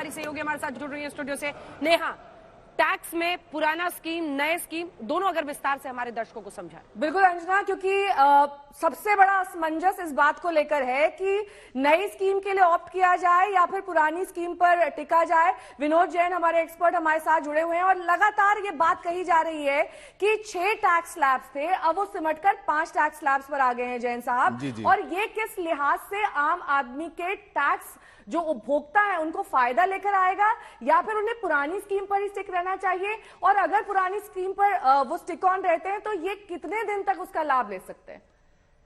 हमारी सहयोगी हमारे साथ जुड़ रही है स्टूडियो से। नेहा, टैक्स में पुराना स्कीम नए स्कीम दोनों अगर विस्तार से हमारे दर्शकों को समझाएं। बिल्कुल अंजना, क्योंकि सबसे बड़ा असमंजस इस बात को लेकर है कि नई स्कीम के लिए ऑप्ट किया जाए या फिर पुरानी स्कीम पर टिका जाए। विनोद जैन हमारे एक्सपर्ट हमारे साथ जुड़े हुए हैं और लगातार ये बात कही जा रही है कि 6 टैक्स स्लैब्स थे, अब वो सिमटकर 5 टैक्स स्लैब्स पर आ गए हैं जैन साहब। और ये किस लिहाज से आम आदमी के टैक्स जो उपभोक्ता है उनको फायदा लेकर आएगा या फिर उन्हें पुरानी स्कीम पर ही स्टिक रहना चाहिए? और अगर पुरानी स्कीम पर वो स्टिक ऑन रहते हैं तो ये कितने दिन तक उसका लाभ ले सकते हैं?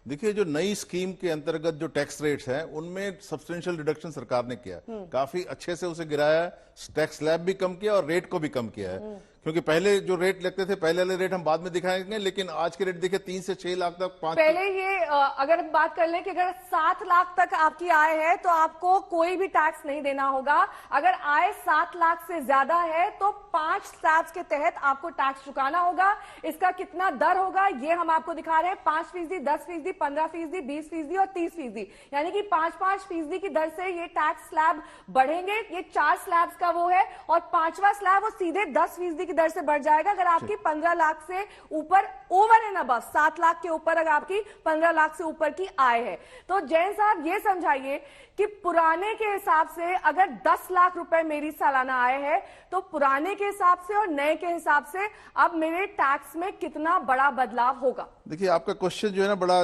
देखिए, जो नई स्कीम के अंतर्गत जो टैक्स रेट्स हैं उनमें सब्सटेंशियल रिडक्शन सरकार ने किया, काफी अच्छे से उसे गिराया है, टैक्स स्लैब भी कम किया और रेट को भी कम किया है। क्योंकि पहले जो रेट लगते थे, पहले वाले रेट हम बाद में दिखाएंगे, लेकिन आज के रेट देखिए 3 से 6 लाख तक 5। पहले ये अगर बात कर लें कि अगर 7 लाख तक आपकी आय है तो आपको कोई भी टैक्स नहीं देना होगा। अगर आय 7 लाख से ज्यादा है तो 5 स्लैब्स के तहत आपको टैक्स चुकाना होगा। इसका कितना दर होगा ये हम आपको दिखा रहे हैं। 5%, 10%, 15%, 20% और 30%, यानी कि 5-5% की दर से ये टैक्स स्लैब बढ़ेंगे। ये 4 स्लैब्स का वो है और 5वां स्लैब वो सीधे 10% दर से बढ़ जाएगा अगर आपकी 15 लाख से ऊपर, ओवर एंड अबव 7 लाख के ऊपर अगर आपकी 15 लाख से ऊपर की आय है। तो जैन साहब ये समझाइए कि पुराने के हिसाब से अगर 10 लाख रुपए मेरी सालाना आय है तो पुराने के हिसाब से और नए के हिसाब से अब मेरे टैक्स में कितना बड़ा बदलाव होगा? देखिए, आपका क्वेश्चन जो है ना बड़ा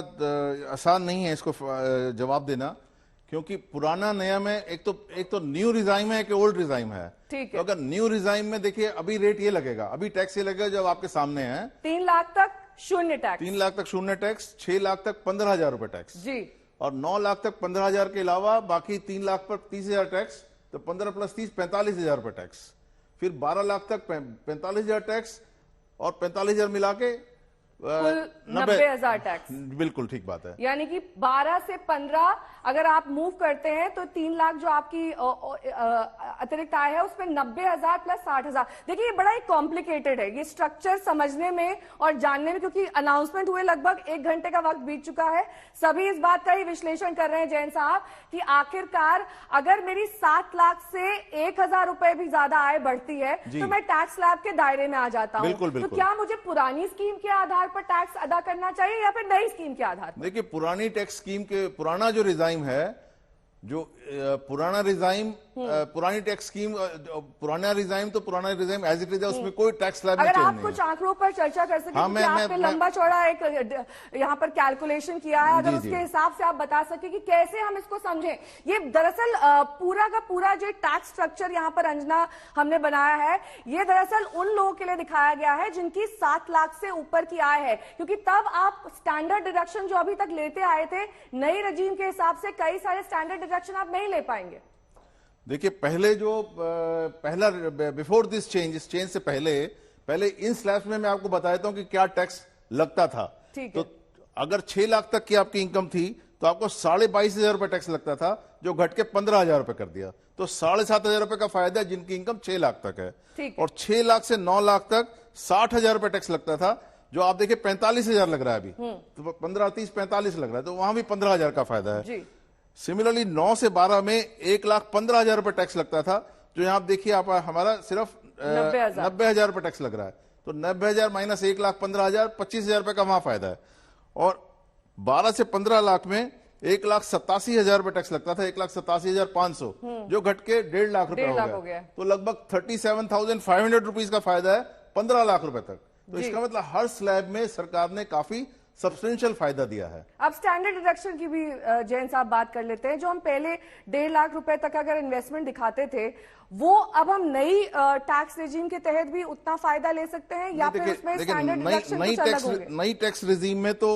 आसान नहीं है इसको जवाब देना, क्योंकि पुराना नया में एक तो न्यू रिजाइम है, एक ओल्ड रिजाइम है। ठीक है। तो अगर न्यू रिजाइम में देखिए अभी रेट ये लगेगा, अभी टैक्स ये लगेगा जब आपके सामने है 3 लाख तक शून्य टैक्स, 3 लाख तक शून्य टैक्स, 6 लाख तक 15,000 रुपए टैक्स जी, और 9 लाख तक 15,000 के अलावा बाकी 3 लाख पर 30,000 टैक्स, तो 15 + 30 45,000 रुपए टैक्स। फिर 12 लाख तक 45,000 टैक्स और 45,000 मिला के 90,000 टैक्स। बिल्कुल ठीक बात है। यानी कि 12 से 15 अगर आप मूव करते हैं तो 3 लाख जो आपकी अतिरिक्त आय है उसमें 90,000 प्लस 60,000। देखिए, ये बड़ा ही कॉम्प्लिकेटेड है ये स्ट्रक्चर समझने में और जानने में, क्योंकि अनाउंसमेंट हुए लगभग 1 घंटे का वक्त बीत चुका है। सभी इस बात का ही विश्लेषण कर रहे हैं जैन साहब कि आखिरकार अगर मेरी 7 लाख से 1,000 रुपए भी ज्यादा आय बढ़ती है तो मैं टैक्स स्लैब के दायरे में आ जाता हूँ। तो क्या मुझे पुरानी स्कीम के आधार पर टैक्स अदा करना चाहिए या फिर नई स्कीम के आधार पर? देखिए, पुरानी टैक्स स्कीम के पुराना जो रिजाइम है, जो पुराना रिजाइम, पुरानी टैक्स स्कीम, पुराना रिजाइम तो पुराना रिजाइम एज इट इज है, उसमें कोई टैक्स स्लैब नहीं। अगर आप कुछ आंकड़ों पर चर्चा कर सकें, क्योंकि आपने लंबा चौड़ा एक यहाँ पर कैलकुलेशन किया है, अगर उसके हिसाब से आप बता सके कि कैसे हम इसको समझें। ये दरअसल पूरा का पूरा जो टैक्स स्ट्रक्चर यहाँ पर अंजना हमने बनाया है, ये दरअसल उन लोगों के लिए दिखाया गया है जिनकी 7 लाख से ऊपर की आय है, क्योंकि तब आप स्टैंडर्ड डिडक्शन जो अभी तक लेते आए थे नई रजीम के हिसाब से कई सारे स्टैंडर्ड डिडक्शन आप नहीं ले पाएंगे। देखिए, पहले जो पहला बिफोर दिस चेंज, इस चेंज से पहले इन स्लैब्स में मैं आपको बता देता हूं कि क्या टैक्स लगता था। तो अगर 6 लाख तक की आपकी इनकम थी तो आपको 22,500 रुपए टैक्स लगता था, जो घट के 15,000 रुपए कर दिया। तो 7,500 रुपए का फायदा है जिनकी इनकम 6 लाख तक है। और 6 लाख से 9 लाख तक 60,000 रुपए टैक्स लगता था, जो आप देखिए 45,000 लग रहा है अभी। तो 15, 30, 45 लग रहा है, तो वहां भी 15,000 का फायदा है। सिमिलरली 9 से 12 में 1,15,000 रुपए टैक्स लगता था, जो यहां आप देखिए आप हमारा सिर्फ 90,000 रुपए टैक्स लग रहा है। तो 90,000 माइनस 1,15,000, 25,000 रुपए का वहां फायदा है। और 12 से 15 लाख में 1,87,000 रुपए टैक्स लगता था, 1,87,500, जो घट के 1.5 लाख रुपए हो गया। तो लगभग 37,500 रुपीज का फायदा है 15 लाख रुपए तक। तो इसका मतलब हर स्लैब में सरकार ने काफी सब्सटेंशियल फायदा दिया है। अब स्टैंडर्ड डिडक्शन की भी जैन साहब बात कर लेते हैं। जो हम पहले 1.5 लाख रुपए तक अगर इन्वेस्टमेंट दिखाते थे, वो अब हम नई टैक्स रेजिम के तहत भी उतना फायदा ले सकते हैं या फिर उसमें स्टैंडर्ड डिडक्शन कुछ अलग होंगे? नई टैक्स रेजिम में तो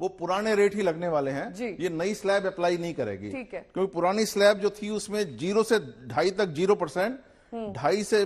वो पुराने रेट ही लगने वाले हैं, ये नई स्लैब अप्लाई नहीं करेगी। ठीक है, क्योंकि पुरानी स्लैब जो थी उसमें 0 से 2.5 तक 0%, 2.5 से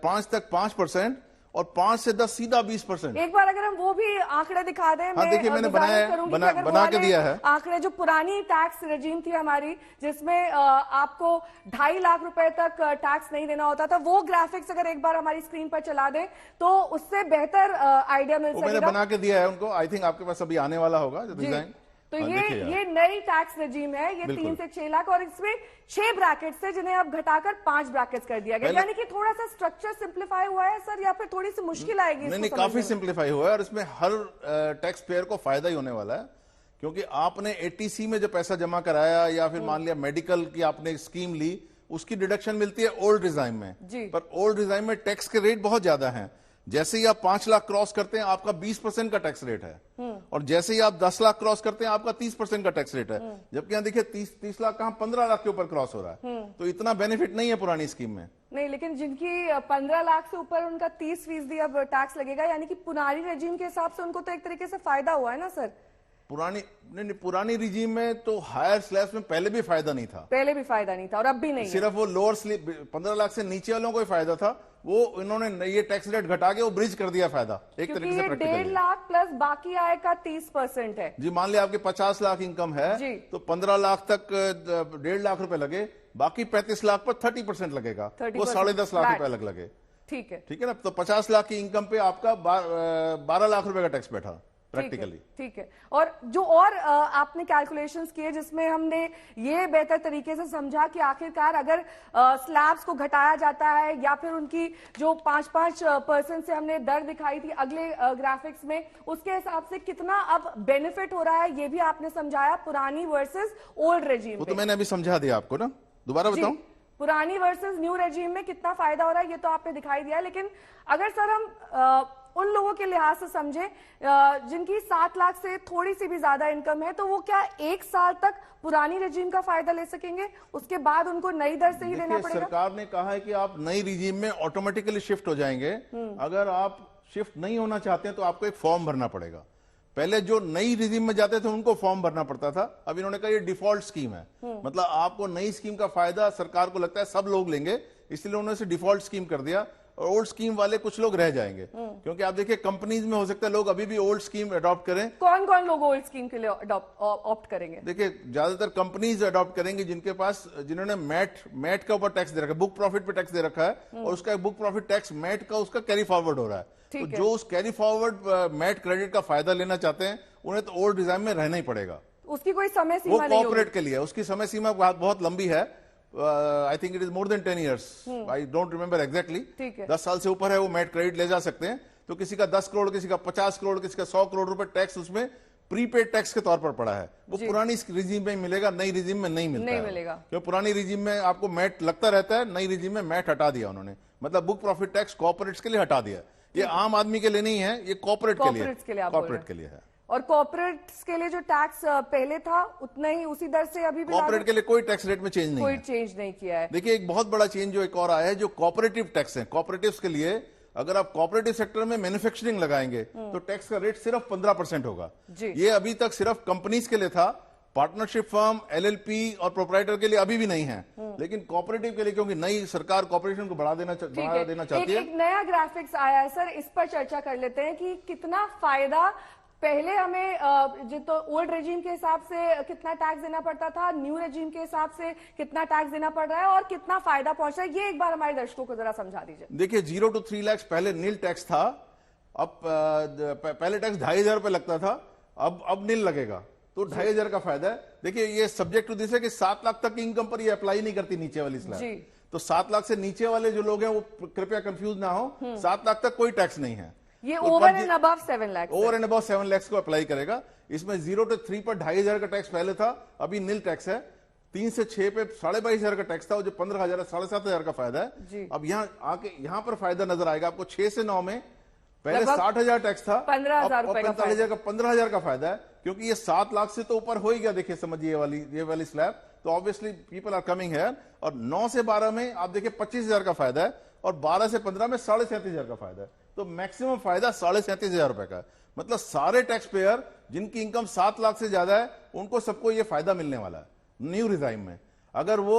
5 तक 5% और 5 से 10 सीधा 20%। एक बार अगर हम वो भी आंकड़े दिखा दें। हाँ, देखिए मैंने बना के दिया है आंकड़े। जो पुरानी टैक्स रेजिम थी हमारी, जिसमें आपको 2.5 लाख रुपए तक टैक्स नहीं देना होता था, वो ग्राफिक्स अगर एक बार हमारी स्क्रीन पर चला दें तो उससे बेहतर आइडिया मिल सकेगा। मैंने बना के दिया है उनको, आई थिंक आपके पास अभी आने वाला होगा डिजाइन। तो हाँ, देखिए यार। ये नई टैक्स रजीम है, ये 3 से 6 लाख और इसमें 6 ब्रैकेट्स है जिन्हें अब घटाकर 5 ब्रैकेट्स कर दिया गया। यानी कि थोड़ा सा स्ट्रक्चर सिंप्लीफाई हुआ है सर, या फिर थोड़ी सी मुश्किल आएगी? नहीं, काफी सिंप्लीफाई हुआ है और इसमें हर टैक्स पेयर को फायदा ही होने वाला है, क्योंकि आपने एटीसी में जो पैसा जमा कराया या फिर मान लिया मेडिकल की आपने स्कीम ली, उसकी डिडक्शन मिलती है ओल्ड रिजाइम में, पर ओल्ड रिजाइम में टैक्स के रेट बहुत ज्यादा हैं। जैसे ही आप 5 लाख क्रॉस करते हैं आपका 20% का टैक्स रेट है, और जैसे ही आप 10 लाख क्रॉस करते हैं आपका 30% का टैक्स रेट है। जबकि यहां देखिए 30 लाख कहां 15 लाख के ऊपर क्रॉस हो रहा है, तो इतना बेनिफिट नहीं है पुरानी स्कीम में। नहीं, लेकिन जिनकी 15 लाख से ऊपर उनका 30% अब टैक्स लगेगा, यानी कि पुरानी रेजिम के हिसाब से उनको तो एक तरीके से फायदा हुआ है ना सर? पुरानी रिजीम में तो हायर स्लैब्स में पहले भी फायदा नहीं था, पहले भी फायदा नहीं था और अब भी नहीं सिर्फ वो लोअर स्लैब 15 लाख से नीचे वालों को ही फायदा था, वो इन्होंने ये टैक्स रेट घटा के वो ब्रिज कर दिया फायदा एक तरीके से। 1.5 लाख प्लस बाकी आय का 30% है जी। मान लिया आपके 50 लाख इनकम है तो 15 लाख तक 1.5 लाख रुपए लगे, बाकी 35 लाख पर 30% लगेगा, वो 10.5 लाख रुपए अलग लगे। ठीक है ना? तो 50 लाख की इनकम पे आपका 12 लाख रुपए का टैक्स बैठा प्रैक्टिकली। ठीक है। और जो आपने कैलकुलेशंस किए जिसमें हमने ये बेहतर तरीके से समझा कि आखिरकार अगर स्लैब्स को घटाया जाता है या फिर उनकी जो 5% से हमने दर दिखाई थी अगले ग्राफिक्स में, उसके हिसाब से कितना अब बेनिफिट हो रहा है, ये भी आपने समझाया पुरानी वर्सेस ओल्ड रेजिम। वो तो मैंने अभी समझा दिया आपको ना, दोबारा बताऊं? पुरानी वर्सेस न्यू रेजिम में कितना फायदा हो रहा है ये तो आपने दिखाई दिया, लेकिन अगर सर हम उन लोगों के लिहाज से समझे जिनकी 7 लाख से थोड़ी सी भी ज्यादा इनकम है, तो वो क्या 1 साल तक पुरानी रेजिम का फायदा ले सकेंगे, उसके बाद उनको नई दर से ही देना पड़ेगा? सरकार ने कहा है कि आप नई रिजीम में ऑटोमेटिकली शिफ्ट हो जाएंगे। अगर आप शिफ्ट नहीं होना चाहते हैं तो आपको एक फॉर्म भरना पड़ेगा। पहले जो नई रिजीम में जाते थे उनको फॉर्म भरना पड़ता था, अब इन्होंने कहा ये डिफॉल्ट स्कीम है, मतलब आपको नई स्कीम का फायदा सरकार को लगता है सब लोग लेंगे, इसलिए उन्होंने इसे डिफॉल्ट स्कीम कर दिया और ओल्ड स्कीम वाले कुछ लोग रह जाएंगे। क्योंकि आप देखिए कंपनीज में हो सकता है लोग अभी भी ओल्ड स्कीम अडॉप्ट करें। कौन कौन लोग ओल्ड स्कीम के लिए ऑप्ट करेंगे? देखिए ज्यादातर कंपनीज अडॉप्ट करेंगे जिन्होंने मैट का ऊपर टैक्स दे रखा है, बुक प्रॉफिट पे टैक्स दे रखा है, और उसका बुक प्रॉफिट टैक्स मैट का उसका कैरी फॉरवर्ड हो रहा है। तो जो उस कैरी फॉरवर्ड मैट क्रेडिट का फायदा लेना चाहते हैं उन्हें तो ओल्ड डिजाइन में रहना ही पड़ेगा। उसकी कोई समय सीमा नहीं होगी? वो कॉर्पोरेट के लिए उसकी समय सीमा बहुत लंबी है। I think it is more than 10 years, I don't remember exactly. 10 साल से ऊपर है वो मैट क्रेडिट ले जा सकते हैं। तो किसी का 10 करोड़, किसी का 50 करोड़, किसी का 100 करोड़ रुपए टैक्स उसमें प्रीपेड टैक्स के तौर पर पड़ा है, वो पुरानी रिजीम में मिलेगा, नई रिजीम में नहीं मिलेगा। क्योंकि पुरानी रिजीम में आपको मैट लगता रहता है, नई रिजीम में मैट हटा दिया उन्होंने, मतलब बुक प्रॉफिट टैक्स कॉर्पोरेट्स के लिए हटा दिया। ये आम आदमी के लिए नहीं है, ये कॉर्पोरेट के लिए है। और कॉर्पोरेट्स के लिए जो टैक्स पहले था उतना ही उसी दर से अभी भी कॉर्पोरेट के लिए कोई टैक्स रेट में चेंज नहीं, कोई चेंज नहीं किया है। देखिए एक बहुत बड़ा चेंज जो एक और आया है, जो कॉर्पोरेटिव टैक्स है, कॉर्पोरेटिव्स के लिए अगर आप कॉर्पोरेटिव सेक्टर में मैन्युफैक्चरिंग लगाएंगे तो टैक्स का रेट सिर्फ 15% होगा। ये अभी तक सिर्फ कंपनीज के लिए था, पार्टनरशिप फर्म, एलएलपी और प्रोप्राइटर के लिए अभी भी नहीं है, लेकिन कॉर्पोरेटिव के लिए क्योंकि नई सरकार कॉर्पोरेशन को बढ़ा देना चाहती है। एक नया ग्राफिक्स आया है सर, इस पर चर्चा कर लेते हैं कि कितना फायदा पहले हमें जो तो ओल्ड रेजिम के हिसाब से कितना टैक्स देना पड़ता था, न्यू रेजिम के हिसाब से कितना टैक्स देना पड़ रहा है और कितना फायदा पहुंच रहा है, ये एक बार हमारे दर्शकों को जरा समझा दीजिए। देखिए 0 to 3 लाख पहले नील टैक्स था, अब पहले टैक्स 2,500 रुपए लगता था, अब नील लगेगा, तो 2,500 का फायदा है। देखिए ये सब्जेक्ट टू दिस है कि 7 लाख तक की इनकम पर ये अप्लाई नहीं करती नीचे वाली स्लैब, तो 7 लाख से नीचे वाले जो लोग हैं वो कृपया कंफ्यूज ना हो, 7 लाख तक कोई टैक्स नहीं है। ये over and above 7 lakh, over and above 7 lakh को अप्लाई करेगा। इसमें 0 to 3 पर 2,500 का टैक्स पहले था, अभी नील टैक्स है। 3 से 6 पे 22,500 का टैक्स था, जो 15,000 7,500 का फायदा है। अब यहाँ आके यहाँ पर फायदा नजर आएगा आपको। 6 से 9 में पहले 60,000 टैक्स था, 15,000 का 15,000 का फायदा है, क्योंकि ये 7 लाख से तो ऊपर हो ही गया। देखिए समझिए ये वाली स्लैब, तो obviously people are coming here. और 9 से 12 में आप देखिए 25,000 का फायदा है, और 12 से 15 में 37,500 का फायदा है, तो मैक्सिमम फायदा 37,500 रुपए का है। मतलब सारे टैक्स पेयर जिनकी इनकम 7 लाख से ज्यादा है उनको सबको ये फायदा मिलने वाला है न्यू रिजाइम में। अगर वो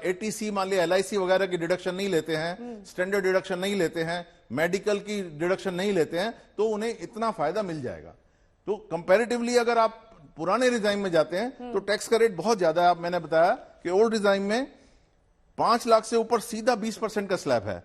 एटीसी मान लिया एलआईसी वगैरह की डिडक्शन नहीं लेते हैं, स्टैंडर्ड डिडक्शन नहीं लेते हैं, मेडिकल की डिडक्शन नहीं लेते हैं, तो उन्हें इतना फायदा मिल जाएगा। तो कंपैरेटिवली अगर आप पुराने रिजाइम में जाते हैं तो टैक्स का रेट बहुत ज्यादा है। मैंने बताया कि ओल्ड रिजाइम में 5 लाख से ऊपर सीधा 20% का स्लैब है,